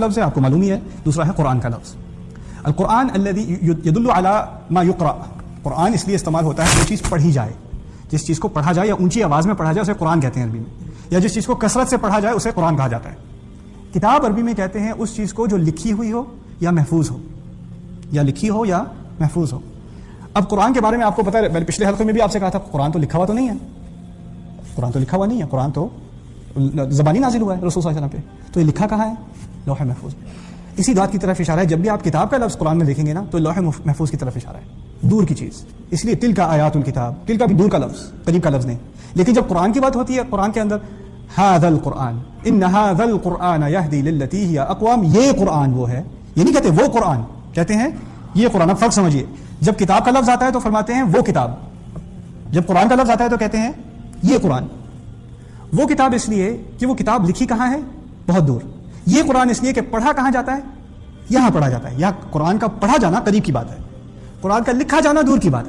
لفظ ہے، آپ کو معلوم ہی ہے. دوسرا ہے قرآن کا لفظ. القرآن الذي يدل على ما يقرأ. قرآن اس لیے استعمال ہوتا ہے جو چیز پڑھی جائے. جس چیز کو پڑھا جائے یا اونچی آواز میں پڑھا جائے اسے قرآن کہتے ہیں عربی میں. یا جس چیز کو کثرت سے پڑھا جائے اسے قرآن کہا جاتا ہے. کتاب عربی میں کہتے ہیں اس چیز کو جو لکھی ہوئی ہو یا محفوظ ہو، یا لکھی ہو یا محفوظ ہو. اب قرآن کے بارے میں آپ کو پتا ہے، میں پچھلے حلقے میں بھی آپ سے کہا تھا قرآن تو لکھا ہوا تو نہیں ہے. قرآن تو لکھا ہوا نہیں ہے، قرآن تو زبانی نازل ہوا ہے رسول صلی اللہ علیہ وسلم پہ. تو یہ لکھا کہاں ہے؟ لوح محفوظ میں. اسی بات کی طرف اشارہ ہے. جب بھی آپ کتاب کا لفظ قرآن میں دیکھیں گے نا تو لوح محفوظ کی طرف اشارہ ہے، دور کی چیز. اس لیے تل کا آیات الکتاب، تل کا بھی دور کا لفظ، قریب کا لفظ نہیں. لیکن جب قرآن کی بات ہوتی ہے، قرآن کے اندر ھذا القرآن ان ھذا القرآن یہدی للتی ہی اقوام، یہ قرآن وہ ہے. یہ نہیں کہتے وہ قرآن، کہتے ہیں یہ قرآن. اب فرق سمجھیے، جب کتاب کا لفظ آتا ہے تو فرماتے ہیں وہ کتاب، جب قرآن کا لفظ آتا ہے تو کہتے ہیں یہ قرآن. وہ کتاب اس لیے کہ وہ کتاب لکھی کہاں ہے؟ بہت دور. یہ قرآن اس لیے کہ پڑھا کہاں جاتا ہے؟ یہاں پڑھا جاتا ہے. یہاں قرآن کا پڑھا جانا قریب کی بات ہے، قرآن کا لکھا جانا دور کی بات ہے.